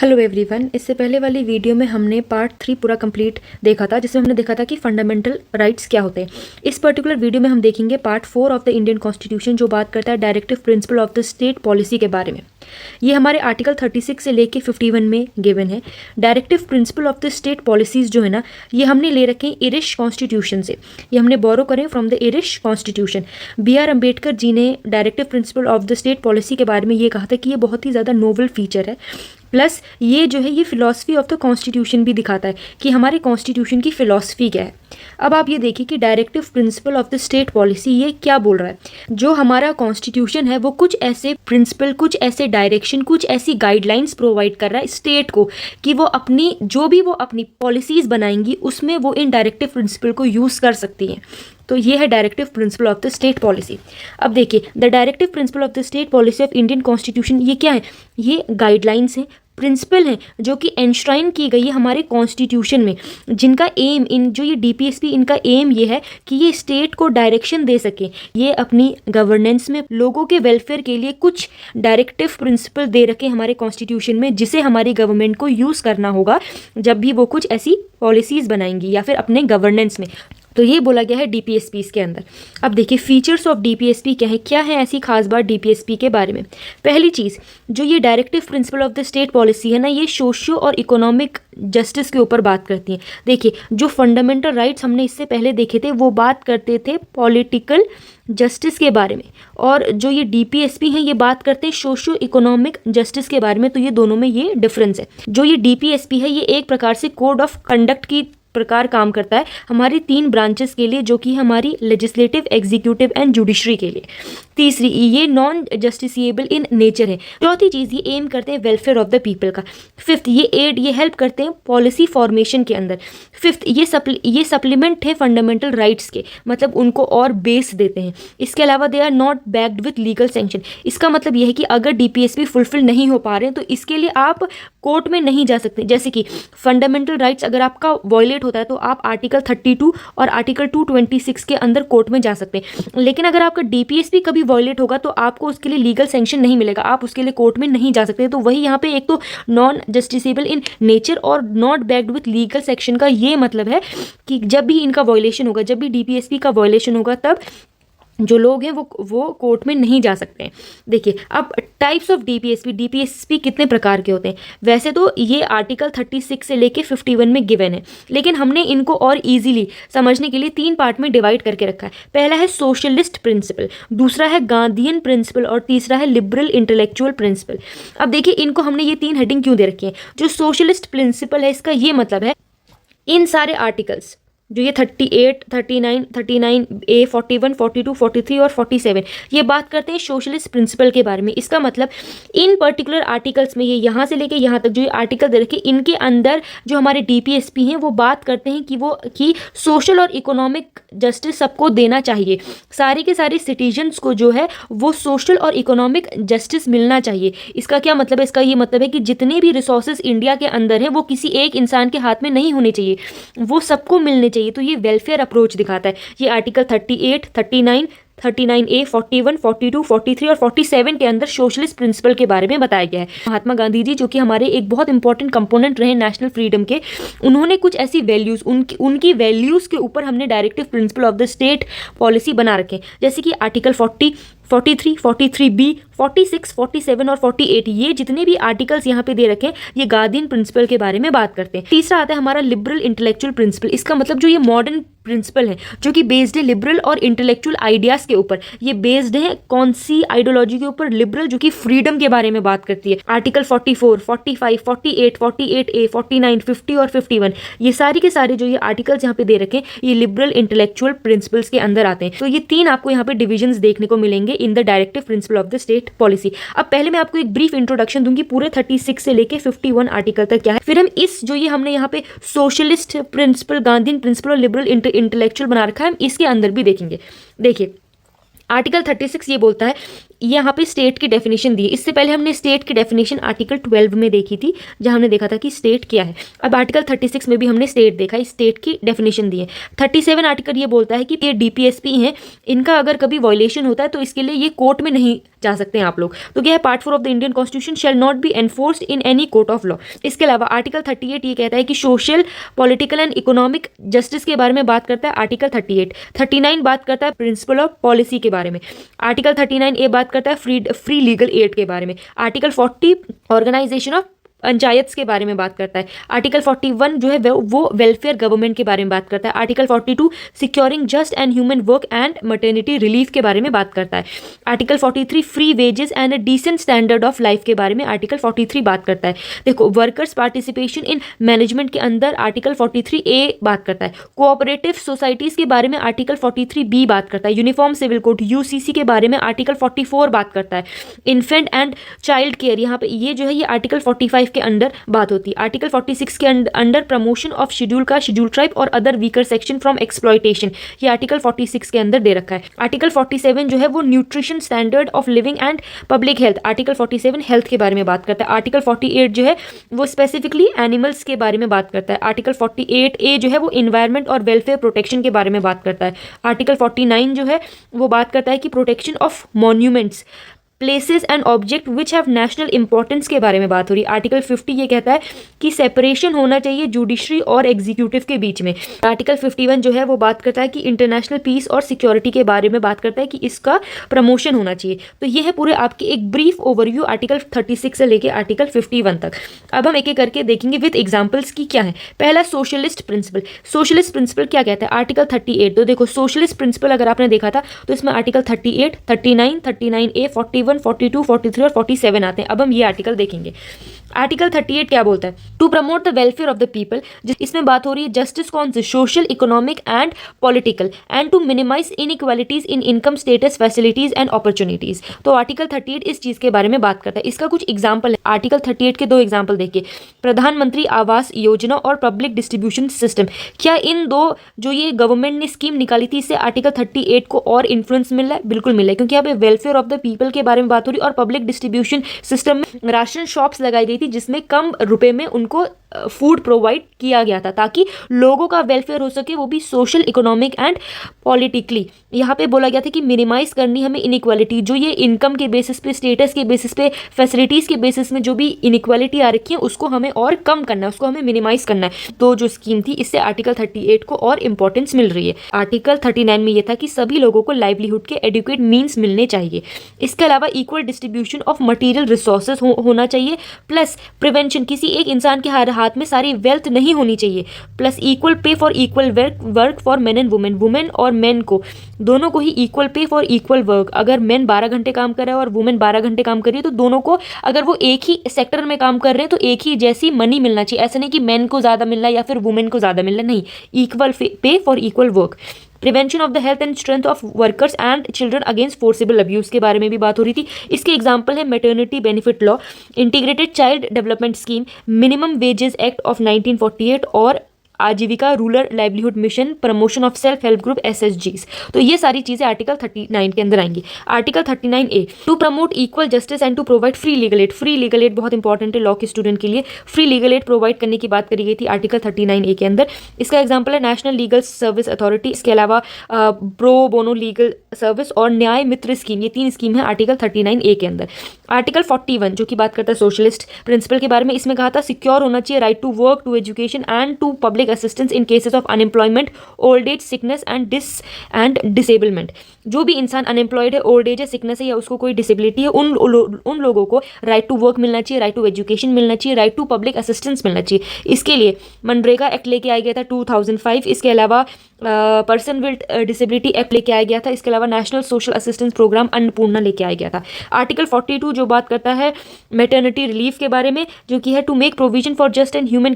Hello everyone. इससे पहले वाली वीडियो में हमने पार्ट 3 पूरा कंप्लीट देखा था, जिसमें हमने देखा था कि फंडामेंटल राइट्स क्या होते हैं। इस पर्टिकुलर वीडियो में हम देखेंगे part 4 of the Indian constitution, जो बात करता है directive principle of the state policy के बारे में। ये हमारे आर्टिकल 36 से लेके 51 में गिवन है। Directive principle of the state policies जो है ना, ये हमने ले रखे हैं इरिश कॉन्स्टिट्यूशन से। ये हमने बोरो करें from the Irish constitution. B.R. Ambedkar ji ने directive principle of the state policy के बारे में ये कहा था कि ये बहुत ही ज़्यादा नोवेल फीचर है, प्लस ये जो है ये फिलॉसफी ऑफ द कॉन्स्टिट्यूशन भी दिखाता है कि हमारे कॉन्स्टिट्यूशन की फिलॉसफी क्या है। अब आप ये देखिए कि directive principle of the state policy ये क्या बोल रहा है। जो हमारा कॉन्स्टिट्यूशन है वो कुछ ऐसे प्रिंसिपल, कुछ ऐसे डायरेक्शन, कुछ ऐसी गाइडलाइंस प्रोवाइड कर रहा है स्टेट को कि वो अपनी जो भी वो अपनी पॉलिसीज बनाएंगी उसमें वो इन डायरेक्टिव प्रिंसिपल को यूज़ कर सकती हैं। तो ये है directive principle of the state policy. अब देखिए, the directive principle of the state policy of Indian constitution ये क्या है? ये गाइडलाइंस हैं, प्रिंसिपल हैं जो कि एनश्राइन की गई है हमारे कॉन्स्टिट्यूशन में, जिनका एम इन जो ये DPSP इनका एम ये है कि ये स्टेट को डायरेक्शन दे सके, ये अपनी गवर्नेंस में लोगों के वेलफेयर के लिए कुछ डायरेक्टिव प्रिंसिपल दे रखे हमारे कॉन्स्टिट्यूशन में, जिसे हमारी गवर्नमेंट को यूज़ करना होगा जब भी वो कुछ ऐसी पॉलिसीज़ बनाएंगी या फिर अपने गवर्नेंस में। तो ये बोला गया है DPSP के अंदर। अब देखिए फीचर्स ऑफ DPSP क्या है ऐसी खास बात DPSP के बारे में। पहली चीज़, जो ये directive principle of the state policy है ना, ये सोशियो और इकोनॉमिक जस्टिस के ऊपर बात करती है। देखिए, जो फंडामेंटल राइट्स हमने इससे पहले देखे थे वो बात करते थे पॉलिटिकल जस्टिस के बारे में, और जो ये DPSP है ये बात करते हैं सोशियो इकोनॉमिक जस्टिस के बारे में। तो ये दोनों में ये डिफरेंस है। जो ये DPSP है ये एक प्रकार से कोड ऑफ कंडक्ट की प्रकार काम करता है हमारी 3 ब्रांचेस के लिए, जो कि हमारी लेजिस्लेटिव, एग्जीक्यूटिव एंड जुडिशरी के लिए। तीसरी, ये नॉन जस्टिसिएबल इन नेचर है। चौथी चीज़, ये एम करते हैं वेलफेयर ऑफ द पीपल का। फिफ्थ, ये हेल्प करते हैं पॉलिसी फॉर्मेशन के अंदर। फिफ्थ, ये सप्लीमेंट है फंडामेंटल राइट्स के, मतलब उनको और बेस देते हैं। इसके अलावा they are not backed with legal sanction. इसका मतलब यह है कि अगर DPSP फुलफिल नहीं हो पा रहे हैं तो इसके लिए आप कोर्ट में नहीं जा सकते। जैसे कि फंडामेंटल राइट्स अगर आपका वॉयलेट होता है तो आप आर्टिकल 32 और आर्टिकल 226 के अंदर कोर्ट में जा सकते हैं। लेकिन अगर आपका DPSP कभी वॉयलेट होगा तो आपको उसके लिए लीगल सैंक्शन नहीं मिलेगा, आप उसके लिए कोर्ट में नहीं जा सकते। तो वही यहाँ पे एक तो नॉन जस्टिसेबल इन नेचर और not backed with legal section का ये मतलब है कि जब भी इनका वॉयलेशन होगा, जब भी DPSP का वॉयलेशन होगा, तब जो लोग हैं वो कोर्ट में नहीं जा सकते हैं। देखिए, अब टाइप्स ऑफ DPSP कितने प्रकार के होते हैं। वैसे तो ये आर्टिकल 36 से लेके 51 में गिवन है, लेकिन हमने इनको और इजीली समझने के लिए 3 पार्ट में डिवाइड करके रखा है। पहला है सोशलिस्ट प्रिंसिपल, दूसरा है गांधीयन प्रिंसिपल और तीसरा है लिबरल इंटेलेक्चुअल प्रिंसिपल। अब देखिए, इनको हमने ये 3 हेडिंग क्यों दे रखी है। जो सोशलिस्ट प्रिंसिपल है इसका ये मतलब है इन सारे आर्टिकल्स जो ये 38, 39, 39A, 41, 42, 43 और 47 ये बात करते हैं सोशलिस्ट प्रिंसिपल के बारे में। इसका मतलब इन पर्टिकुलर आर्टिकल्स में, ये यहाँ से लेके यहाँ तक जो ये आर्टिकल दे रखे, इनके अंदर जो हमारे DPSP हैं वो बात करते हैं कि सोशल और इकोनॉमिक जस्टिस सबको देना चाहिए। सारे के सारे सिटीजन्स को जो है वो सोशल और इकोनॉमिक जस्टिस मिलना चाहिए। इसका क्या मतलब है? इसका ये मतलब है कि जितने भी रिसोर्सेज इंडिया के अंदर हैं वो किसी एक इंसान के हाथ में नहीं होने चाहिए, वो सबको मिलने चाहिए। तो ये वेलफेयर अप्रोच दिखाता है। ये आर्टिकल 38, 39, 39A, 41, 42, 43 और 47 के अंदर सोशलिस्ट प्रिंसिपल के बारे में बताया गया है। महात्मा गांधी जी, जो कि हमारे एक बहुत इंपॉर्टेंट कंपोनेंट रहे नेशनल फ्रीडम के, उन्होंने कुछ ऐसी वैल्यूज़, उनकी वैल्यूज़ के ऊपर हमने directive principle of the state policy बना रखे हैं। जैसे कि आर्टिकल 40, 43, 43B, 46, 47 और 48 ये जितने भी आर्टिकल्स यहाँ पे दे रखे हैं ये गांधीयन प्रिंसिपल के बारे में बात करते हैं। तीसरा आता है हमारा लिबरल इंटेलेक्चुअल प्रिंसिपल। इसका मतलब जो ये मॉडर्न प्रिंसिपल है जो कि बेस्ड है लिबरल और इंटेलेक्चुअल आइडियाज़ के ऊपर। ये बेस्ड है कौन सी आइडियोलॉजी के ऊपर? लिबरल, जो कि फ्रीडम के बारे में बात करती है। आर्टिकल 44, 45, 48, 48A, 49, 50 और 51 ये सारी के सारे जो ये आर्टिकल्स यहाँ पे दे रखे हैं ये लिबरल इंटेलेक्चुअल प्रिंसिपल्स के अंदर आते हैं। तो ये 3 आपको यहाँ पे डिविजन्स देखने को मिलेंगे in the directive principle of the state policy. अब पहले मैं आपको एक ब्रीफ इंट्रोडक्शन दूंगी पूरे 36 से लेके 51 आर्टिकल तक क्या है, फिर हम इस जो ये हमने यहाँ पे सोशलिस्ट प्रिंसिपल, गांधीयन प्रिंसिपल और लिबरल इंटेलेक्चुअल बना रखा है, हम इसके अंदर भी देखेंगे। देखिए, आर्टिकल 36 ये बोलता है, यहाँ पे स्टेट की डेफिनेशन दी है। इससे पहले हमने स्टेट की डेफिनेशन आर्टिकल 12 में देखी थी, जहाँ हमने देखा था कि स्टेट क्या है। अब आर्टिकल 36 में भी हमने स्टेट देखा, इस स्टेट की डेफिनेशन दी है। 37 आर्टिकल ये बोलता है कि ये DPSP हैं, इनका अगर कभी वॉयलेशन होता है तो इसके लिए ये कोर्ट में नहीं जा सकते हैं आप लोग। तो क्या है, part 4 of the Indian constitution shall not be enforced in any court of law. इसके अलावा आर्टिकल 38 ये कहता है कि social, political and economic justice के बारे में बात करता है आर्टिकल 38। 39 बात करता है प्रिंसिपल ऑफ पॉलिसी के बारे में। आर्टिकल 39 ए बात करता है फ्री लीगल एड के बारे में। आर्टिकल 40 ऑर्गेनाइजेशन ऑफ पंचायत के बारे में बात करता है। आर्टिकल 41 जो है वो वेलफेयर गवर्नमेंट के बारे में बात करता है। Article 42 securing just and human work and maternity relief के बारे में बात करता है। Article 43 free wages and a decent standard of life के बारे में आर्टिकल 43 बात करता है। देखो, वर्कर्स पार्टिसिपेशन इन मैनेजमेंट के अंदर आर्टिकल 43 ए बात करता है। कोऑपरेटिव सोसाइटीज के बारे में आर्टिकल 43 बी बात करता है। यूनिफॉर्म सिविल कोड यूसीसी के बारे में आर्टिकल 44 बात करता है। इन्फेंट एंड चाइल्ड केयर, यहाँ पे ये जो है ये आर्टिकल 45 के अंडर बात होती है। आर्टिकल 46 के अंडर प्रमोशन ऑफ शेड्यूल का शेड्यूल ट्राइब और other weaker section from exploitation, ये आर्टिकल 46 के अंदर दे रखा है। आर्टिकल 47 जो है वो nutrition standard of living and public health, article 47 health के बारे में बात करता है। आर्टिकल 48 जो है वो स्पेसिफिकली एनिमल्स के बारे में बात करता है। आर्टिकल 48 ए जो है वो इन्वायरमेंट और वेलफेयर प्रोटेक्शन के बारे में बात करता है। आर्टिकल 49 जो है वो बात करता है कि protection of monuments, places and object which have national importance के बारे में बात हो रही है। आर्टिकल 50 ये कहता है कि सेपरेशन होना चाहिए जुडिशरी और एग्जीक्यूटिव के बीच में। आर्टिकल 51 जो है वो बात करता है कि इंटरनेशनल पीस और सिक्योरिटी के बारे में बात करता है कि इसका प्रमोशन होना चाहिए। तो ये है पूरे आपकी एक ब्रीफ ओवरव्यू आर्टिकल 36 से लेके आर्टिकल 51 तक। अब हम एक एक करके देखेंगे विद एग्जाम्पल्स की क्या है। पहला सोशलिस्ट प्रिंसिपल। सोशलिस्ट प्रिंसिपल क्या कहता है, आर्टिकल 38। तो देखो, सोशलिस्ट प्रिंसिपल अगर आपने देखा था तो इसमें आर्टिकल 38, 39, 39A, 41, 42, 43 और 47 आते हैं। अब हम ये आर्टिकल देखेंगे। आर्टिकल 38 क्या बोलता है, to promote the welfare of the people. इसमें बात हो रही है जस्टिस कौन से, social, economic and political, and to minimize inequalities in income status, facilities and opportunities. तो आर्टिकल 38 इस चीज के बारे में बात करता है। इसका कुछ एग्जाम्पल है। आर्टिकल 38 के दो एग्जाम्पल देखिए, प्रधानमंत्री आवास योजना और पब्लिक डिस्ट्रीब्यूशन सिस्टम। क्या इन दो जो ये गवर्नमेंट ने स्कीम निकाली थी इससे आर्टिकल 38 को और इन्फ्लुएंस मिल रहा है? बिल्कुल मिल रहा है, क्योंकि यहाँ पे वेलफेयर ऑफ द पीपल के बारे में बात हो रही है और पब्लिक डिस्ट्रीब्यूशन सिस्टम में राशन शॉप्स लगाई गई थी जिसमें कम रुपए में उनको फूड प्रोवाइड किया गया था ताकि लोगों का वेलफेयर हो सके, वो भी सोशल, इकोनॉमिक एंड पॉलिटिकली। यहाँ पे बोला गया था कि मिनिमाइज करनी हमें इनइक्वालिटी, जो ये इनकम के बेसिस पे, स्टेटस के बेसिस पे, फैसिलिटीज़ के बेसिस में जो भी इनइक्वालिटी आ रखी है उसको हमें और कम करना है, उसको हमें मिनिमाइज करना है। तो जो स्कीम थी इससे आर्टिकल 38 को और इंपॉर्टेंस मिल रही है। आर्टिकल 39 में ये था कि सभी लोगों को लाइवलीहुड के एडुकेट मीन्स मिलने चाहिए। इसके अलावा equal distribution of material resources होना चाहिए, प्लस प्रिवेंशन, किसी एक इंसान के हाथ में सारी वेल्थ नहीं होनी चाहिए, plus equal pay for equal work for men and women. Women और मेन को दोनों को ही equal pay for equal work. अगर मेन 12 घंटे काम कर रहा है और वुमेन 12 घंटे काम कर रही है तो दोनों को, अगर वो एक ही सेक्टर में काम कर रहे हैं तो एक ही जैसी मनी मिलना चाहिए। ऐसा नहीं कि मेन को ज़्यादा मिलना है या फिर वुमेन को ज़्यादा मिलना, नहीं, equal pay for equal work. Prevention of the health and strength of workers and children against forcible abuse के बारे में भी बात हो रही थी। इसके एग्जाम्पल है maternity benefit law, integrated child development scheme, minimum wages act of 1948 और आजीविका rural livelihood mission, promotion of self help group SHGs। तो ये सारी चीजें आर्टिकल 39 के अंदर आएंगी। Article 39A, to promote equal justice and to provide free legal aid. Free legal aid बहुत इंपॉर्टेंट है लॉ के स्टूडेंट के लिए। फ्री लीगल एड प्रोवाइड करने की बात करी गई थी आर्टिकल 39A के अंदर। इसका एग्जाम्पल है नेशनल लीगल सर्विस अथॉरिटी, इसके अलावा प्रो बोनो लीगल सर्विस और न्याय मित्र स्कीम। ये 3 स्कीम है आर्टिकल 39A के अंदर। आर्टिकल 41 जो कि बात करता है सोशलिस्ट प्रिंसिपल के बारे में, इसमें कहा था सिक्योर होना चाहिए right to work, to education and to public assistance in cases of unemployment, old age, sickness and disablement. जो भी इंसान अनएम्प्लॉयड है, ओल्ड एज है, सिकनेस है या उसको कोई डिसेबिलिटी है, उन लोगों को राइट टू वर्क मिलना चाहिए, राइट टू एजुकेशन मिलना चाहिए, राइट टू पब्लिक असिस्टेंस मिलना चाहिए। इसके लिए मनरेगा एक्ट लेके आया गया था 2005। इसके अलावा पर्सन विद डिसेबिलिटी एक्ट लेके आया गया था। इसके अलावा national social assistance programme Annapurna लेके आया गया था। आर्टिकल 42 जो बात करता है मैटरनिटी रिलीफ के बारे में, जो कि है to make provision for just and human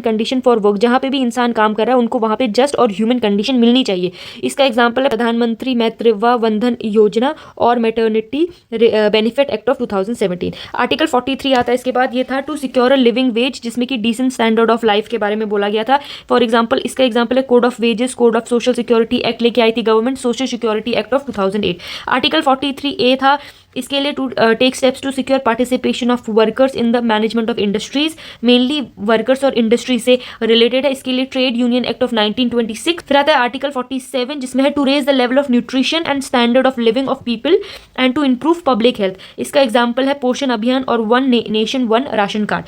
condition for work. जहाँ पे भी इंसान काम कर रहा है उनको वहाँ पे जस्ट और ह्यूमन कंडीशन मिलनी चाहिए। इसका एग्जाम्पल है प्रधानमंत्री मातृत्व वंदन योजना और maternity benefit act of 2017। Article 43 आता है इसके बाद, ये था to secure a living wage, जिसमें कि डिसेंट स्टैंडर्ड ऑफ लाइफ के बारे में बोला गया था। फॉर एग्जाम्पल इसका एग्जाम्पल है code of wages, code of social security act लेके आई थी government, social security act of 2008। Article 43A था इसके लिए to take steps to secure participation of workers in the management of industries, mainly workers और industry से related है। इसके लिए ट्रेड यूनियन एक्ट ऑफ 1926। फिर आता है आर्टिकल 47 जिसमें है to raise the level of nutrition and standard of living of people and to improve public health. इसका एग्जाम्पल है पोषण अभियान और one nation one ration card.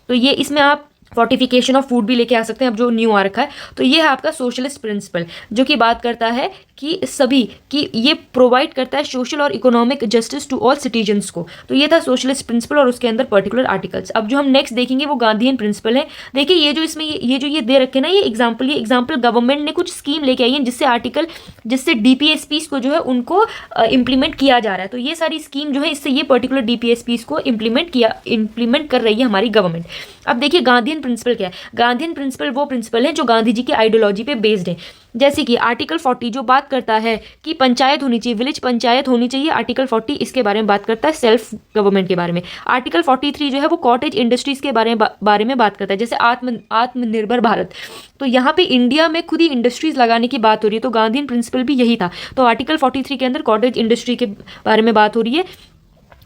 तो ये इसमें आप फोर्टिफिकेशन ऑफ फूड भी लेके आ सकते हैं, अब जो न्यू आ रखा है। तो ये है आपका सोशलिस्ट प्रिंसिपल, जो कि बात करता है कि सभी कि ये प्रोवाइड करता है सोशल और economic justice to all citizens को। तो ये था सोशलिस्ट प्रिंसिपल और उसके अंदर पर्टिकुलर आर्टिकल्स। अब जो हम नेक्स्ट देखेंगे वो गांधीयन प्रिंसिपल है। देखिए ये जो इसमें ये जो ये दे रखे ना, ये एग्जाम्पल गवर्नमेंट ने कुछ स्कीम लेके आई है जिससे डीपीएसपीस को जो है उनको इम्प्लीमेंट किया जा रहा है। तो ये सारी स्कीम जो है इससे ये पर्टिकुलर डीपीएसपीस को इम्प्लीमेंट कर रही है हमारी गवर्नमेंट। अब देखिए गांधीयन प्रिंसिपल क्या है। गांधीयन प्रिंसिपल वो प्रिंसिपल है जो गांधी जी की आइडियोलॉजी पे बेस्ड है। जैसे कि आर्टिकल 40 जो बात करता है कि पंचायत होनी चाहिए, विलेज पंचायत होनी चाहिए। आर्टिकल 40 इसके बारे में बात करता है सेल्फ गवर्नमेंट के बारे में। आर्टिकल 43 जो है वो कॉटेज इंडस्ट्रीज के बारे में बात करता है, जैसे आत्मनिर्भर भारत। तो यहाँ पे इंडिया में खुद ही इंडस्ट्रीज लगाने की बात हो रही है, तो गांधीयन प्रिंसिपल भी यही था। तो आर्टिकल 43 के अंदर कॉटेज इंडस्ट्री के बारे में बात हो रही है।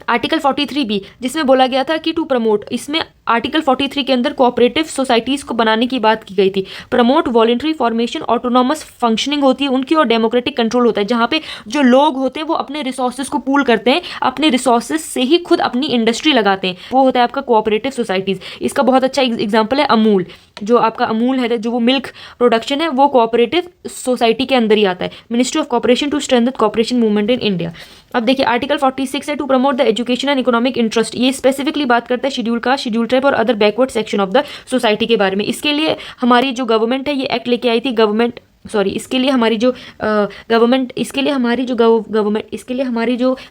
आर्टिकल 43 भी जिसमें बोला गया था कि टू प्रमोट, इसमें आर्टिकल 43 के अंदर कोऑपरेटिव सोसाइटीज़ को बनाने की बात की गई थी। Promote voluntary formation, autonomous functioning होती है उनकी और डेमोक्रेटिक कंट्रोल होता है, जहाँ पे जो लोग होते हैं वो अपने रिसोर्सेज को पूल करते हैं, अपने रिसोर्सेज से ही खुद अपनी इंडस्ट्री लगाते हैं। वो होता है आपका कोऑपरेटिव सोसाइटीज़। इसका बहुत अच्छा एग्जाम्पल है अमूल। जो आपका अमूल है, जो वो मिल्क प्रोडक्शन है, वो कोऑपरेटिव सोसाइटी के अंदर ही आता है। Ministry of cooperation to strengthen cooperation movement in India. अब देखिए आर्टिकल 46 है to promote the education and economic interest. ये स्पेसिफिकली बात करता है शेड्यूल कास्ट, शेड्यूल ट्राइब और other backward section of the society के बारे में। इसके लिए हमारी जो गवर्नमेंट है ये एक्ट लेके आई थी। इसके लिए हमारी जो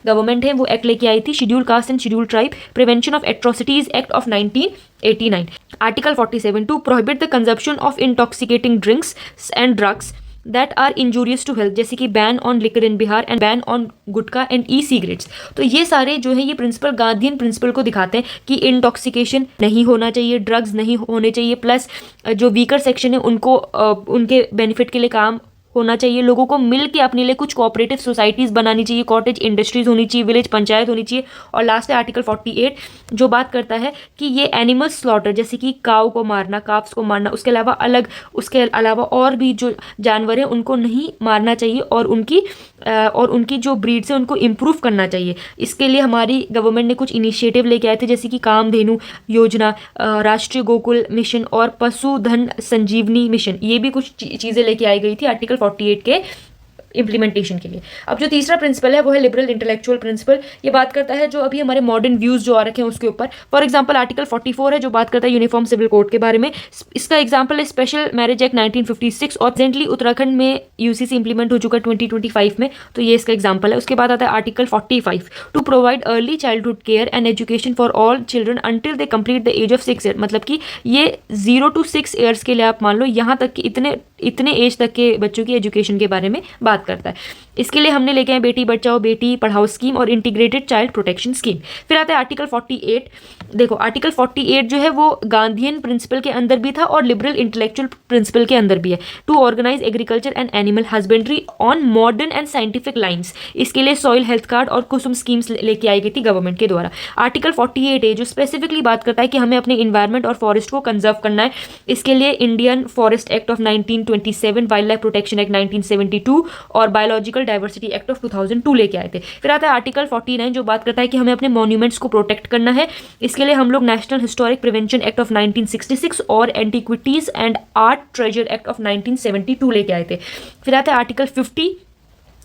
गवर्नमेंट है वो एक्ट लेके आई थी, schedule caste and schedule tribe prevention of atrocities act of 1989। Article 47 to prohibit the consumption of intoxicating drinks and drugs that are injurious to health, जैसे कि ban on liquor in Bihar and ban on gutkha and e cigarettes. तो ये सारे जो है ये principal Gandhian principal को दिखाते हैं कि इंटॉक्सिकेशन नहीं होना चाहिए, ड्रग्स नहीं होने चाहिए, प्लस जो वीकर सेक्शन है उनको उनके बेनिफिट के लिए काम होना चाहिए। लोगों को मिल के अपने लिए कुछ कोऑपरेटिव सोसाइटीज़ बनानी चाहिए, कॉटेज इंडस्ट्रीज होनी चाहिए, विलेज पंचायत होनी चाहिए। और लास्ट है आर्टिकल 48 जो बात करता है कि ये एनिमल स्लॉटर, जैसे कि काऊ को मारना, काफ्स को मारना, उसके अलावा और भी जो जानवर हैं उनको नहीं मारना चाहिए और उनकी जो ब्रीड्स है उनको इम्प्रूव करना चाहिए। इसके लिए हमारी गवर्नमेंट ने कुछ इनिशिएटिव लेके आए थे, जैसे कि कामधेनु योजना, राष्ट्रीय गोकुल मिशन और पशुधन संजीवनी मिशन। ये भी कुछ चीज़ें लेके आई गई थी आर्टिकल 48 के इम्प्लीमेंटेशन के लिए। अब जो तीसरा प्रिंसिपल है वो है लिबरल इंटेलेक्चुअल प्रिंसिपल। ये बात करता है जो अभी हमारे मॉडर्न व्यूज जो आ रखे हैं उसके ऊपर। फॉर एग्जांपल आर्टिकल 44 है जो बात करता है यूनिफॉर्म सिविल कोड के बारे में। इसका एग्जांपल है स्पेशल मैरिज एक्ट 1956 और रिसेंटली उत्तराखंड में यूसीसी इंप्लीमेंट हो चुका 2025 में, तो ये इसका एग्जाम्पल है। उसके बाद आता है article 45 to provide early childhood care and education for all children until they complete the age of 6 year. मतलब कि ये 0 to 6 ईयर्स के लिए आप मान लो, यहाँ तक कि इतने एज तक के बच्चों की एजुकेशन के बारे में बात करता है। इसके लिए हमने लेके आए बेटी बचाओ बेटी पढ़ाओ स्कीम और इंटीग्रेटेड चाइल्ड प्रोटेक्शन स्कीम। फिर आता है आर्टिकल 48। देखो आर्टिकल 48 जो है वो गांधीयन प्रिंसिपल के अंदर भी था और लिबरल इंटेलेक्चुअल प्रिंसिपल के अंदर भी है। To organise agriculture and animal husbandry on modern and scientific lines. इसके लिए सॉइल हेल्थ कार्ड और कुसुम स्कीम्स लेके आई गई थी गवर्नमेंट के द्वारा। आर्टिकल 48 है जो स्पेसिफिकली बात करता है कि हमें अपने इन्वायरमेंट और फॉरेस्ट को कंजर्व करना है। इसके लिए Indian forest act of 1927, wild life protection act 1972 और बायोलॉजिकल डाइवर्सिटी एक्ट ऑफ 2002 लेके आए थे। फिर आता है आर्टिकल 49 जो बात करता है कि हमें अपने मॉन्यूमेंट्स को प्रोटेक्ट करना है। इसके लिए हम लोग national historic prevention act of 1966 और antiquities and art treasure act of 1972 लेके आए थे। फिर आता है आर्टिकल 50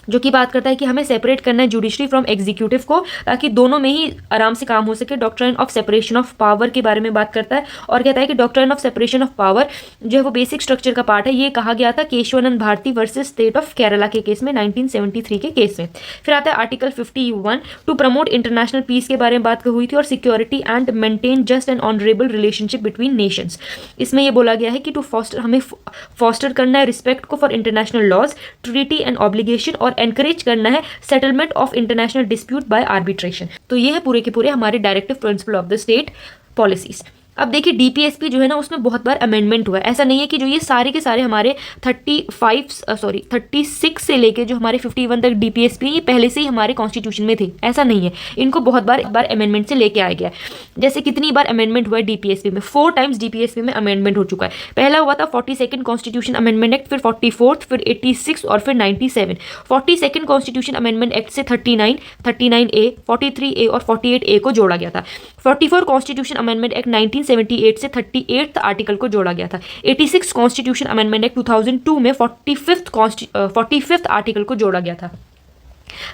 जो कि बात करता है कि हमें सेपरेट करना है जुडिशरी फ्रॉम एग्जीक्यूटिव को, ताकि दोनों में ही आराम से काम हो सके। Doctrine of separation of power के बारे में बात करता है और कहता है कि doctrine of separation of power जो है वो बेसिक स्ट्रक्चर का पार्ट है। ये कहा गया था Kesavananda Bharati versus state of Kerala के केस में 1973 के केस में। फिर आता है article 51 to promote international peace के बारे में बात हुई थी और security and maintain just and honourable relationship between nations. इसमें यह बोला गया है कि हमें फॉस्टर करना है रिस्पेक्ट को for international laws, treaty and obligation और एनकरेज करना है settlement of international dispute by arbitration. तो ये है पूरे के पूरे हमारे directive principle of the state policies. अब देखिए डीपीएसपी जो है ना उसमें बहुत बार अमेंडमेंट हुआ है। ऐसा नहीं है कि जो ये सारे के सारे हमारे 36 से लेके जो हमारे 51 तक डीपीएसपी ये पहले से ही हमारे कॉन्स्टिट्यूशन में थे, ऐसा नहीं है। इनको बहुत बार अमेंडमेंट से लेके आया गया है। जैसे कितनी बार अमेंडमेंट हुआ है डीपीएसपी में, 4 टाइम्स डीपीएसपी में अमेंडमेंट हो चुका है। पहला हुआ था 42nd कॉन्स्टिट्यूशन अमेंडमेंट एक्ट, फिर 44th, फिर 86 और फिर 97। 42nd कॉन्स्टिट्यूशन अमेंडमेंट एक्ट से 39, 39A, 43A और 48A को जोड़ा गया था। 44 कॉन्स्टिट्यूशन अमेंडमेंट एक्ट 1978 से 38th आर्टिकल को जोड़ा गया था। 86 कॉन्स्टिट्यूशन अमेंडमेंट एक्ट 2002 में 45th आर्टिकल को जोड़ा गया था।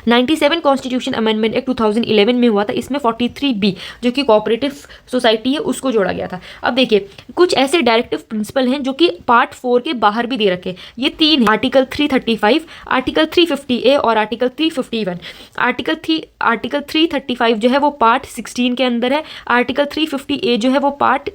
97 कॉन्स्टिट्यूशन अमेंडमेंट एक्ट 2011 में हुआ था, इसमें 43B जो कि कोऑपरेटिव सोसाइटी है उसको जोड़ा गया था। अब देखिए कुछ ऐसे डायरेक्टिव प्रिंसिपल हैं जो कि पार्ट 4 के बाहर भी दे रखे। ये 3 हैं, आर्टिकल 335, आर्टिकल 350A और आर्टिकल 351। आर्टिकल 335 जो है वो पार्ट 16 के अंदर है, आर्टिकल 350A जो है वो पार्ट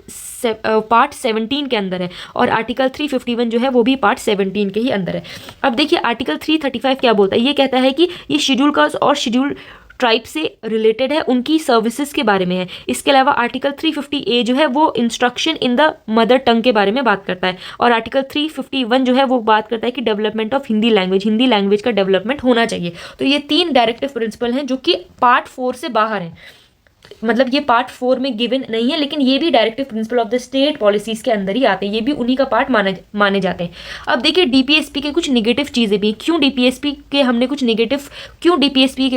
17 के अंदर है और आर्टिकल 351 जो है वो भी पार्ट 17 के ही अंदर है। अब देखिए आर्टिकल 335 क्या बोलता है, ये कहता है कि ये शेड्यूल कास्ट और शेड्यूल ट्राइब से रिलेटेड है, उनकी सर्विसेज के बारे में है। इसके अलावा आर्टिकल 350A जो है वो instruction in the mother tongue के बारे में बात करता है और आर्टिकल 351 जो है वो बात करता है कि डेवलपमेंट ऑफ हिंदी लैंग्वेज का डेवलपमेंट होना चाहिए। तो ये 3 डायरेक्टिव प्रिंसिपल हैं जो कि पार्ट 4 से बाहर हैं, मतलब ये पार्ट 4 में गिवन नहीं है, लेकिन ये भी directive principle of the state policies के अंदर ही आते हैं, ये भी उन्हीं का पार्ट माने जाते हैं। अब देखिए डीपीएसपी के कुछ नेगेटिव चीज़ें भी, क्यों डीपीएसपी के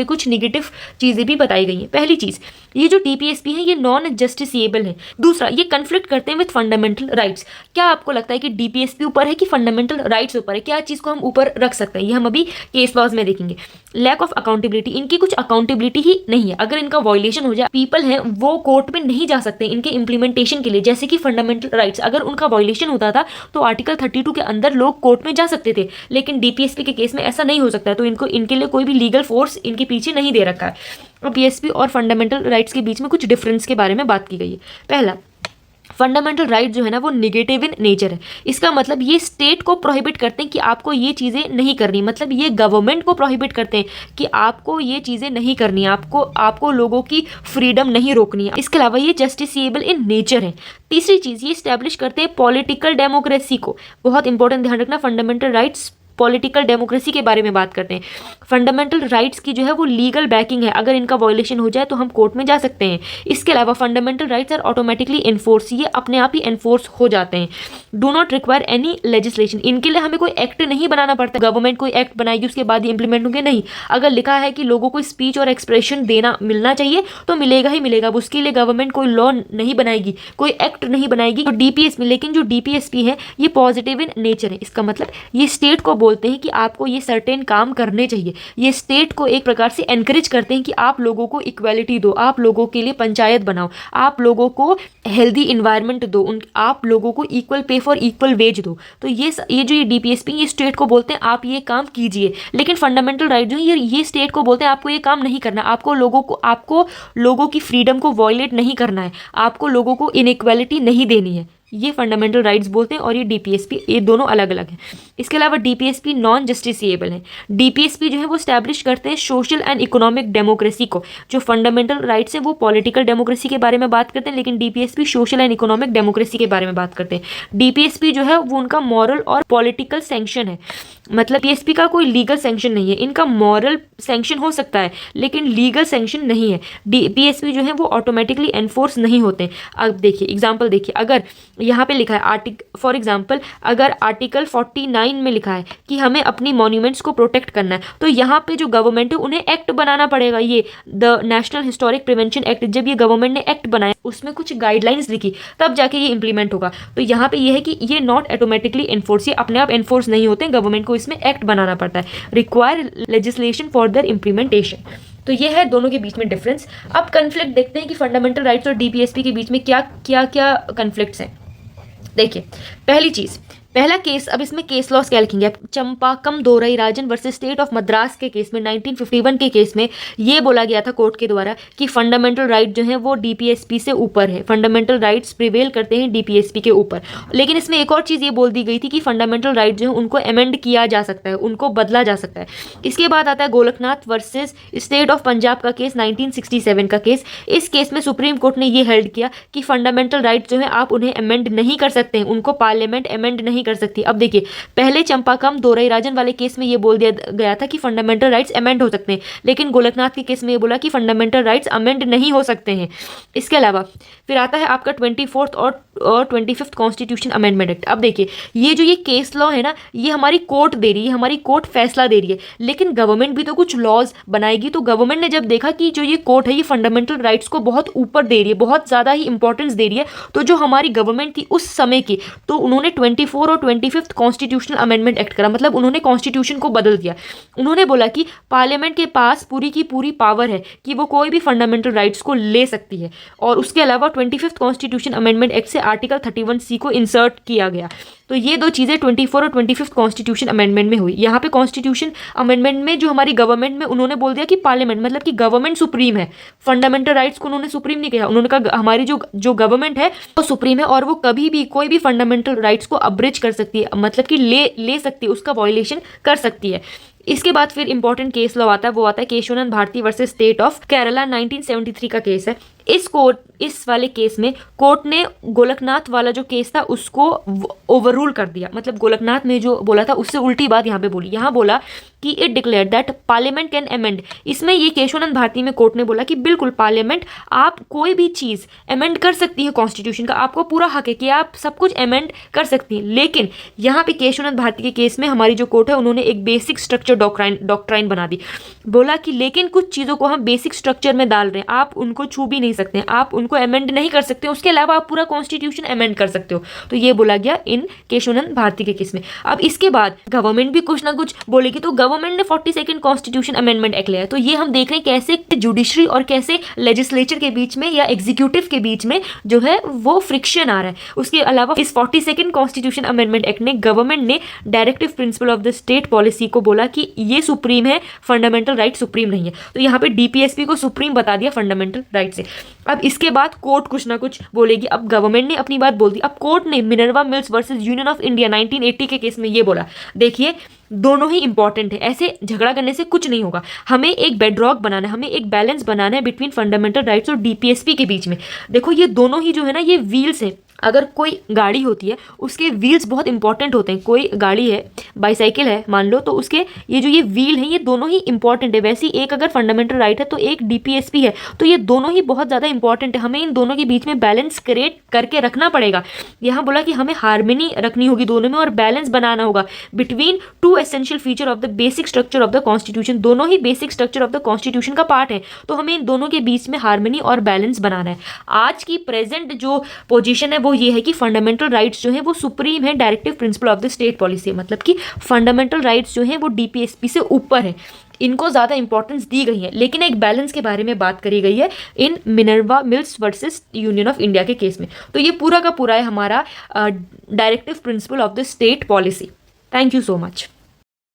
कुछ नेगेटिव चीज़ें भी बताई गई हैं। पहली चीज़, ये जो डीपीएसपी है ये नॉन जस्टिसिएबल है। दूसरा, ये कन्फ्लिक्ट करते हैं विद फंडामेंटल राइट्स। क्या आपको लगता है कि डीपीएसपी ऊपर है कि फंडामेंटल राइट्स ऊपर है? क्या चीज़ को हम ऊपर रख सकते हैं, ये हम अभी केस लॉज में देखेंगे। लैक ऑफ अकाउंटेबिलिटी, इनकी कुछ अकाउंटेबिलिटी ही नहीं है। अगर इनका वायलेशन हो जाए, पीपल हैं वो कोर्ट में नहीं जा सकते इनके इम्प्लीमेंटेशन के लिए। जैसे कि फंडामेंटल राइट्स, अगर उनका वायलेशन होता था तो आर्टिकल 32 के अंदर लोग कोर्ट में जा सकते थे, लेकिन डीपीएसपी के केस में ऐसा नहीं हो सकता। तो इनके लिए कोई भी लीगल फोर्स इनके पीछे नहीं दे रखा है। अब डीपीएसपी और फंडामेंटल राइट्स के बीच में कुछ डिफरेंस के बारे में बात की गई है। पहला, फंडामेंटल राइट जो है ना वो निगेटिव इन नेचर है। इसका मतलब ये स्टेट को प्रोहिबिट करते हैं कि आपको ये चीज़ें नहीं करनी, मतलब ये गवर्नमेंट को प्रोहिबिट करते हैं कि आपको ये चीज़ें नहीं करनी, आपको लोगों की फ्रीडम नहीं रोकनी है। इसके अलावा ये जस्टिसिएबल इन नेचर है। तीसरी चीज़, ये स्टैब्लिश करते हैं पॉलिटिकल डेमोक्रेसी को। बहुत इंपॉर्टेंट ध्यान रखना, फंडामेंटल राइट्स पॉलिटिकल डेमोक्रेसी के बारे में बात करते हैं। फंडामेंटल राइट्स की जो है वो लीगल बैकिंग है, अगर इनका वायलेशन हो जाए तो हम कोर्ट में जा सकते हैं। इसके अलावा fundamental rights are automatically enforce, ये अपने आप ही एनफोर्स हो जाते हैं। Do not require any legislation, इनके लिए हमें कोई एक्ट नहीं बनाना पड़ता। गवर्नमेंट कोई एक्ट बनाएगी उसके बाद ही इंप्लीमेंट होंगे, नहीं। अगर लिखा है कि लोगों को स्पीच और एक्सप्रेशन देना मिलना चाहिए तो मिलेगा ही मिलेगा। उसके लिए गवर्नमेंट कोई लॉ नहीं बनाएगी, कोई एक्ट नहीं बनाएगी। तो डीपीएसपी, लेकिन जो डीपीएसपी है ये पॉजिटिव इन नेचर है। इसका मतलब ये स्टेट को बोलते हैं कि आपको ये सर्टेन काम करने चाहिए। ये स्टेट को एक प्रकार से एनकरेज करते हैं कि आप लोगों को इक्वालिटी दो, आप लोगों के लिए पंचायत बनाओ, आप लोगों को हेल्दी इन्वायरमेंट दो, आप लोगों को equal pay for equal veg दो। तो ये जो ये डीपीएसपी ये स्टेट को बोलते हैं आप ये काम कीजिए। लेकिन फंडामेंटल राइट जो है ये स्टेट को बोलते हैं आपको ये काम नहीं करना, आपको लोगों की फ्रीडम को वायलेट नहीं करना है, आपको लोगों को इनइक्वालिटी नहीं देनी है। ये फंडामेंटल राइट्स बोलते हैं और ये डीपीएसपी, ये दोनों अलग अलग हैं। इसके अलावा डीपीएसपी नॉन जस्टिसिएबल है। डीपीएसपी जो है वो स्टैब्लिश करते हैं सोशल एंड इकोनॉमिक डेमोक्रेसी को। जो फंडामेंटल राइट्स है वो पॉलिटिकल डेमोक्रेसी के बारे में बात करते हैं, लेकिन DPSP social and economic democracy के बारे में बात करते हैं। डीपीएसपी जो है वो उनका मॉरल और पॉलिटिकल सैंक्शन है, मतलब डीपीएसपी का कोई लीगल सैंक्शन नहीं है। इनका मॉरल सैंक्शन हो सकता है लेकिन लीगल सैंक्शन नहीं है। डीपीएसपी जो है वो ऑटोमेटिकली एनफोर्स नहीं होते। अब देखिए एग्जांपल देखिए, अगर यहाँ पे लिखा है फॉर एग्जांपल अगर आर्टिकल 49 में लिखा है कि हमें अपनी मॉन्यूमेंट्स को प्रोटेक्ट करना है, तो यहाँ पे जो गवर्नमेंट है उन्हें एक्ट बनाना पड़ेगा। ये the national historic prevention act, जब ये गवर्नमेंट ने एक्ट बनाया उसमें कुछ गाइडलाइंस लिखी तब जाके ये इंप्लीमेंट होगा। तो यहाँ पे ये है कि ये नॉट ऑटोमेटिकली एनफोर्स, ये अपने आप एनफोर्स नहीं होते, गवर्नमेंट को इसमें एक्ट बनाना पड़ता है। Require legislation for their implementation. तो ये है दोनों के बीच में डिफरेंस। अब कन्फ्लिक्ट देखते हैं कि फंडामेंटल राइट्स और डीपीएसपी के बीच में क्या क्या क्या कन्फ्लिक्ट्स हैं। देखिए पहली चीज़, पहला केस, अब इसमें केस लॉस क्या लिखेंगे, चंपाकम दोरईराजन वर्सेस स्टेट ऑफ मद्रास के केस में 1951 के केस में ये बोला गया था कोर्ट के द्वारा कि फंडामेंटल राइट जो है वो डीपीएसपी से ऊपर है, फंडामेंटल राइट्स प्रिवेल करते हैं डीपीएसपी के ऊपर। लेकिन इसमें एक और चीज़ ये बोल दी गई थी कि फंडामेंटल राइट जो है उनको अमेंड किया जा सकता है, उनको बदला जा सकता है। इसके बाद आता है Golaknath versus state of Punjab का केस, 1967 का केस। इस केस में सुप्रीम कोर्ट ने ये हेल्ड किया कि फंडामेंटल राइट जो है आप उन्हें अमेंड नहीं कर सकते हैं, उनको पार्लियामेंट अमेंड नहीं कर सकती। अब देखिए, पहले चंपाकम दोरईराजन वाले केस में ये बोल दिया गया था कि फंडामेंटल राइट्स अमेंड हो सकते हैं, लेकिन गोलकनाथ के केस में ये बोला कि फंडामेंटल राइट्स अमेंड नहीं हो सकते हैं। इसके अलावा फिर आता है आपका 24th और 25th कॉन्स्टिट्यूशन अमेंडमेंट एक्ट। अब देखिए, ये जो ये केस लॉ है ना, ये हमारी कोर्ट दे रही है, हमारी कोर्ट फैसला दे रही है, लेकिन गवर्नमेंट भी तो कुछ लॉज बनाएगी। तो गवर्नमेंट ने जब देखा कि जो ये कोर्ट है ये फंडामेंटल राइट्स को बहुत ऊपर दे रही है, बहुत ज़्यादा ही इंपॉर्टेंस दे रही है, तो जो हमारी गवर्नमेंट थी उस समय की, तो उन्होंने 24 और 25th कॉन्स्टिट्यूशनल अमेंडमेंट एक्ट करा, मतलब उन्होंने कॉन्स्टिट्यूशन को बदल दिया। उन्होंने बोला कि पार्लियामेंट के पास पूरी की पूरी पावर है कि वो कोई भी फंडामेंटल राइट्स को ले सकती है। और उसके अलावा 25th कॉन्स्टिट्यूशन अमेंडमेंट एक्ट से आर्टिकल 31C को इंसर्ट किया गया। तो ये दो चीज़ें 24 और 25th कॉन्स्टिट्यूशन अमेंडमेंट में हुई। यहाँ पे कॉन्स्टिट्यूशन अमेंडमेंट में जो हमारी गवर्नमेंट में उन्होंने बोल दिया कि पार्लियामेंट मतलब कि गवर्नमेंट सुप्रीम है, फंडामेंटल राइट्स को उन्होंने सुप्रीम नहीं कहा, उन्होंने कहा हमारी जो गवर्नमेंट है वो सुप्रीम है और वो कभी भी कोई भी फंडामेंटल राइट्स को अब्रिज कर सकती है, मतलब कि ले सकती है, उसका वायलेशन कर सकती है। इसके बाद फिर इंपॉर्टेंट केस लॉ आता है, वो आता है Kesavananda Bharati versus state of Kerala, 1973 का केस है। इस वाले केस में कोर्ट ने गोलकनाथ वाला जो केस था उसको ओवररूल कर दिया, मतलब गोलकनाथ में जो बोला था उससे उल्टी बात यहाँ पे बोली। यहाँ बोला कि it declare that parliament can amend. इसमें ये केशवानंद भारती में कोर्ट ने बोला कि बिल्कुल पार्लियामेंट आप कोई भी चीज़ अमेंड कर सकती है, कॉन्स्टिट्यूशन का आपको पूरा हक है कि आप सब कुछ अमेंड कर सकती हैं। लेकिन यहाँ पे केशवानंद भारती के केस में हमारी जो कोर्ट है उन्होंने एक बेसिक स्ट्रक्चर डॉक्ट्राइन बना दी, बोला कि लेकिन कुछ चीज़ों को हम बेसिक स्ट्रक्चर में डाल रहे हैं, आप उनको छू भी नहीं सकते हैं, आप उनको अमेंड नहीं कर सकते, उसके अलावा आप पूरा कॉन्स्टिट्यूशन अमेंड कर सकते हो। तो ये बोला गया इन केशवानंद भारती के केस में। अब इसके बाद गवर्नमेंट भी कुछ ना कुछ बोलेगी, तो गवर्नमेंट ने 42nd कॉन्स्टिट्यूशन अमेंडमेंट एक्ट लिया है। तो ये हम देख रहे हैं कैसे जुडिशरी और कैसे लेजिस्लेचर के बीच में या एग्जीक्यूटिव के बीच में जो है वो फ्रिक्शन आ रहा है। उसके अलावा इस 42nd कॉन्स्टिट्यूशन अमेंडमेंट एक्ट ने गवर्नमेंट ने directive principle of the state policy को बोला कि ये सुप्रीम है, फंडामेंटल राइट सुप्रीम नहीं है। तो यहाँ पे डीपीएसपी को सुप्रीम बता दिया फंडामेंटल राइट से। अब इसके बाद कोर्ट कुछ ना कुछ बोलेगी। अब गवर्नमेंट ने अपनी बात बोल दी। अब कोर्ट ने Minerva Mills versus Union of India 1980 के केस में ये बोला, देखिए दोनों ही इंपॉर्टेंट है, ऐसे झगड़ा करने से कुछ नहीं होगा, हमें एक बेडरॉक बनाना है, हमें एक बैलेंस बनाना है बिटवीन फंडामेंटल राइट्स और डीपीएसपी के बीच में। देखो ये दोनों ही जो है ना ये व्हील्स हैं। अगर कोई गाड़ी होती है उसके व्हील्स बहुत इंपॉर्टेंट होते हैं, कोई गाड़ी है, बाईसाइकिल है मान लो, तो उसके ये जो ये व्हील है ये दोनों ही इंपॉर्टेंट है। वैसे ही एक अगर फंडामेंटल राइट है तो एक डीपीएसपी है, तो ये दोनों ही बहुत ज़्यादा इंपॉर्टेंट है, हमें इन दोनों के बीच में बैलेंस क्रिएट करके रखना पड़ेगा। यहाँ बोला कि हमें हार्मनी रखनी होगी दोनों में और बैलेंस बनाना होगा between two essential feature of the basic structure of the constitution. दोनों ही basic structure of the constitution का पार्ट है, तो हमें इन दोनों के बीच में हार्मनी और बैलेंस बनाना है। आज की प्रेजेंट जो पोजीशन है वो ये है कि फंडामेंटल राइट्स जो है वो सुप्रीम है directive principle of the state policy, मतलब कि फंडामेंटल राइट्स जो है वो डीपीएसपी से ऊपर है, इनको ज़्यादा इंपॉर्टेंस दी गई है। लेकिन एक बैलेंस के बारे में बात करी गई है in Minerva Mills versus Union of India के केस में। तो ये पूरा का पूरा है हमारा directive principle of the state policy. Thank you so much.